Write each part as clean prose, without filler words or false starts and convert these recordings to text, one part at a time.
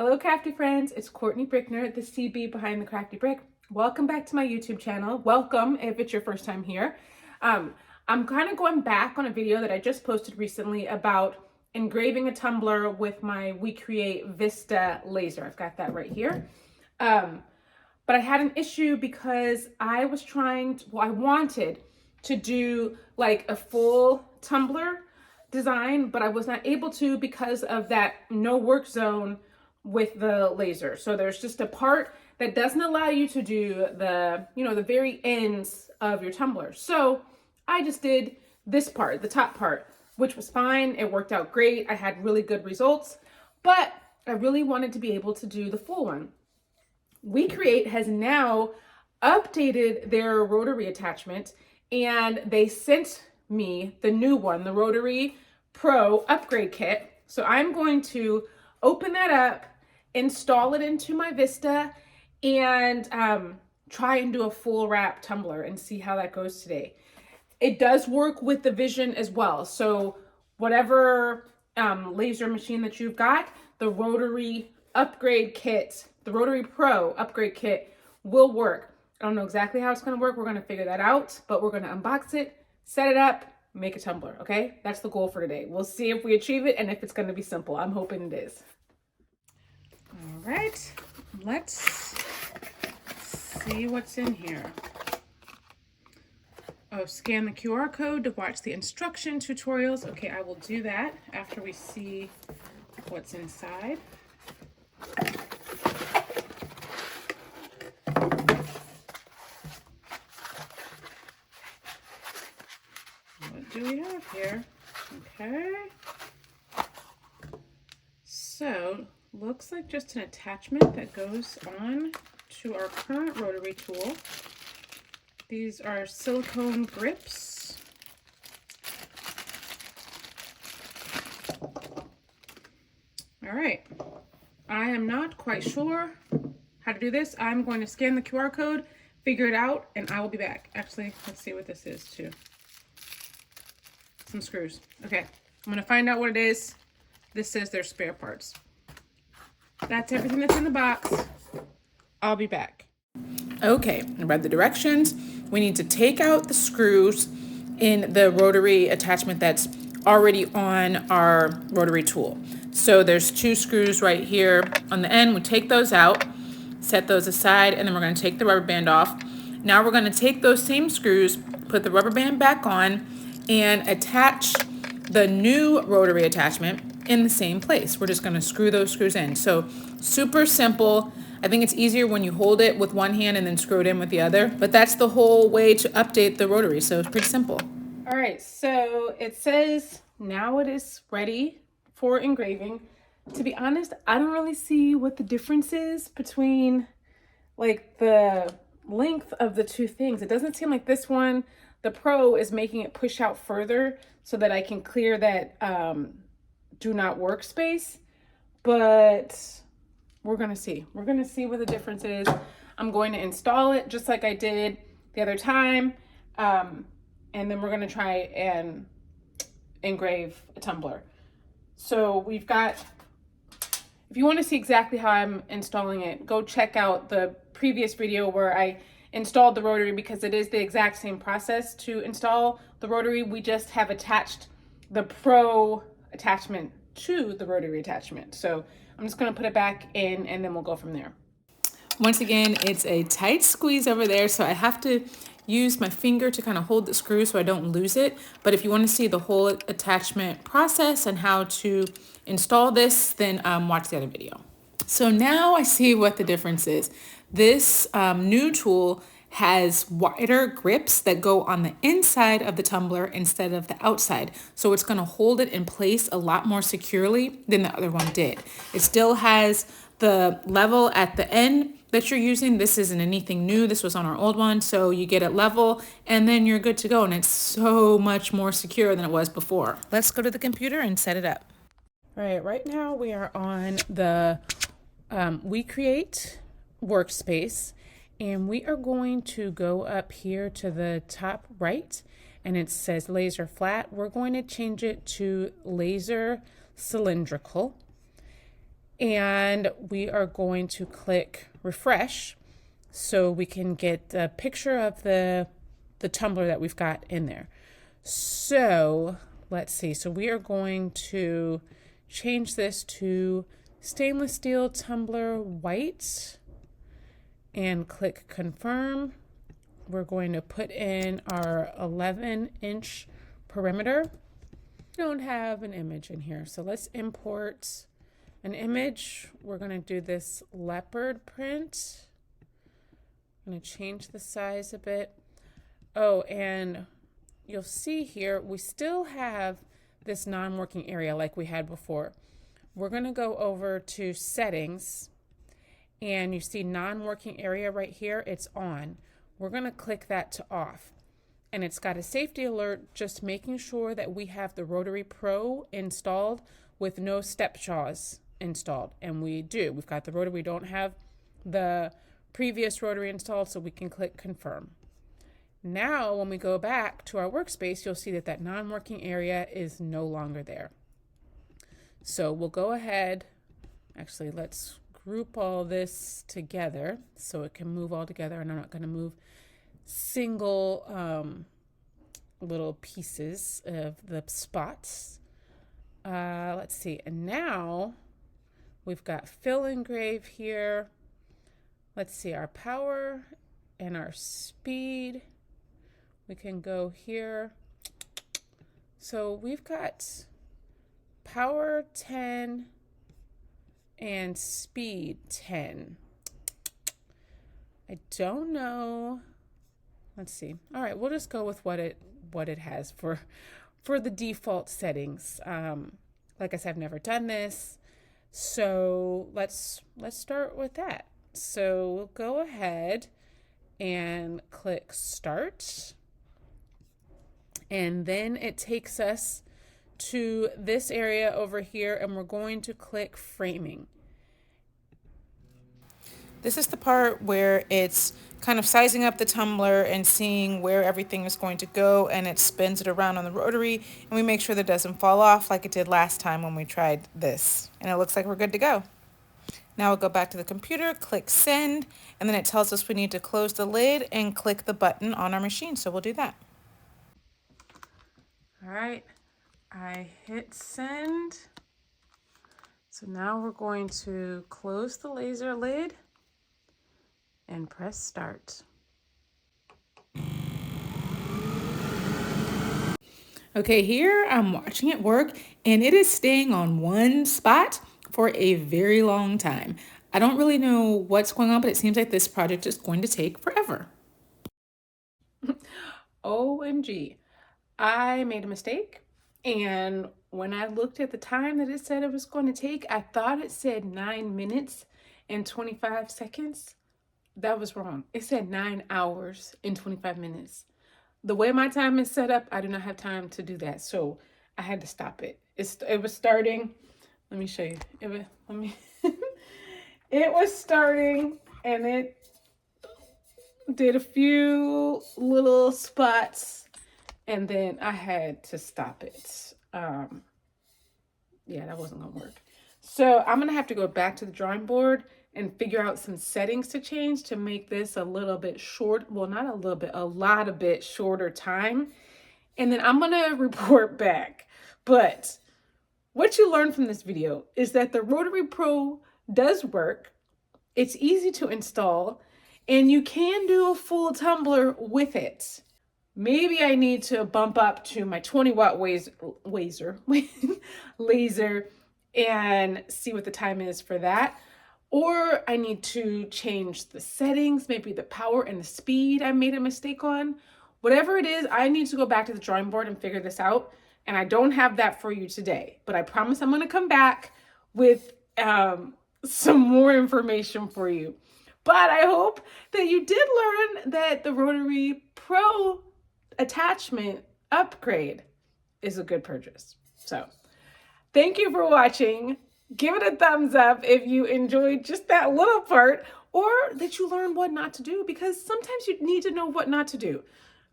Hello crafty friends, it's Courtney Brickner, the CB behind the Crafty Brick. Welcome back to my YouTube channel. Welcome if it's your first time here. I'm kind of going back on a video that I just posted recently about engraving a tumbler with my We Create Vista laser. I've got that right here. But I had an issue because I wanted to do like a full tumbler design, but I was not able to because of that no work zone with the laser. So there's just a part that doesn't allow you to do the very ends of your tumbler. So I just did this part, the top part, which was fine. It worked out great. I had really good results, but I really wanted to be able to do the full one. We Create has now updated their rotary attachment, and they sent me the new one, the Rotary Pro upgrade kit. So I'm going to open that up, install it into my Vista, and try and do a full wrap tumbler and see how that goes today. It does work with the Vision as well. So whatever laser machine that you've got, the Rotary upgrade kit, the Rotary Pro upgrade kit will work. I don't know exactly how it's going to work. We're going to figure that out, but we're going to unbox it, set it up, make a tumbler, okay? That's the goal for today. We'll see if we achieve it and if it's going to be simple. I'm hoping it is. All right, let's see what's in here. Oh, scan the QR code to watch the instruction tutorials. Okay, I will do that after we see what's inside. What do we have here? Okay. So, looks like just an attachment that goes on to our current rotary tool. These are silicone grips. All right. I am not quite sure how to do this. I'm going to scan the QR code, figure it out, and I will be back. Actually, let's see what this is too. Some screws. Okay, I'm gonna find out what it is. This says they're spare parts. That's everything that's in the box. I'll be back. Okay, I read the directions. We need to take out the screws in the rotary attachment that's already on our rotary tool. So there's two screws right here on the end. We take those out, set those aside, and then we're going to take the rubber band off. Now we're going to take those same screws, put the rubber band back on, and attach the new rotary attachment in the same place. We're just going to screw those screws in. So super simple. I think it's easier when you hold it with one hand and then screw it in with the other, but that's the whole way to update the rotary. So it's pretty simple. All right, so it says now it is ready for engraving. To be honest, I don't really see what the difference is between like the length of the two things. It doesn't seem like this one, the Pro, is making it push out further so that I can clear that do not work space, but we're gonna see. We're gonna see what the difference is. I'm going to install it just like I did the other time, and then we're gonna try and engrave a tumbler. So we've got, if you want to see exactly how I'm installing it, go check out the previous video where I installed the rotary, because it is the exact same process to install the rotary. We just have attached the Pro attachment to the rotary attachment. So I'm just going to put it back in and then we'll go from there. Once again, it's a tight squeeze over there, so I have to use my finger to kind of hold the screw so I don't lose it. But if you want to see the whole attachment process and how to install this, then watch the other video. So now I see what the difference is. This new tool has wider grips that go on the inside of the tumbler instead of the outside. So it's going to hold it in place a lot more securely than the other one did. It still has the level at the end that you're using. This isn't anything new. This was on our old one. So you get it level and then you're good to go. And it's so much more secure than it was before. Let's go to the computer and set it up. All right now we are on the We Create workspace, and we are going to go up here to the top right, and it says laser flat. We're going to change it to laser cylindrical. And we are going to click refresh so we can get a picture of the tumbler that we've got in there. So let's see. So we are going to change this to stainless steel tumbler white and click confirm. We're going to put in our 11-inch perimeter. We don't have an image in here, so let's import an image. We're going to do this leopard print. I'm going to change the size a bit. Oh, and you'll see here, we still have this non-working area like we had before. We're going to go over to settings, and you see non-working area right here, it's on. We're going to click that to off. And it's got a safety alert, just making sure that we have the Rotary Pro installed with no step jaws installed. And we do. We've got the Rotary. We don't have the previous Rotary installed, so we can click confirm. Now, when we go back to our workspace, you'll see that that non-working area is no longer there. So we'll go ahead. Actually, let's group all this together so it can move all together, and I'm not going to move single little pieces of the spots. Let's see, and now we've got fill engrave here. Let's see, our power and our speed. We can go here. So we've got power 10 and speed 10. I don't know. Let's see. All right, we'll just go with what it has for the default settings. Like I said, I've never done this, so let's start with that. So we'll go ahead and click start, and then it takes us to this area over here, and we're going to click framing. This is the part where it's kind of sizing up the tumbler and seeing where everything is going to go, and it spins it around on the rotary, and we make sure that it doesn't fall off like it did last time when we tried this. And it looks like we're good to go. Now we'll go back to the computer, click send, and then it tells us we need to close the lid and click the button on our machine, so we'll do that. All right, I hit send. So now we're going to close the laser lid and press start. Okay, here I'm watching it work, and it is staying on one spot for a very long time. I don't really know what's going on, but it seems like this project is going to take forever. OMG, I made a mistake, and when I looked at the time that it said it was going to take, I thought it said 9 minutes and 25 seconds. That was wrong. It said 9 hours and 25 minutes. The way my time is set up, I do not have time to do that. So I had to stop it. It was starting. Let me show you. It was starting, and it did a few little spots, and then I had to stop it. Yeah, that wasn't gonna work. So I'm gonna have to go back to the drawing board and figure out some settings to change to make this a little bit short. Well, not a little bit, a lot of bit shorter time. And then I'm gonna report back. But what you learned from this video is that the Rotary Pro does work. It's easy to install, and you can do a full tumbler with it. Maybe I need to bump up to my 20-watt laser and see what the time is for that. Or I need to change the settings, maybe the power and the speed I made a mistake on. Whatever it is, I need to go back to the drawing board and figure this out. And I don't have that for you today, but I promise I'm going to come back with some more information for you. But I hope that you did learn that the Rotary Pro attachment upgrade is a good purchase. So thank you for watching. Give it a thumbs up if you enjoyed just that little part, or that you learned what not to do, because sometimes you need to know what not to do.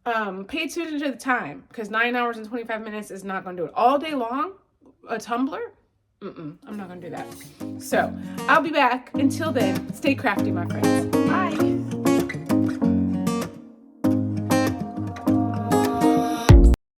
Pay attention to the time, because 9 hours and 25 minutes is not going to do it. All day long, a tumbler, I'm not gonna do that. So I'll be back. Until then, stay crafty, my friends. Bye.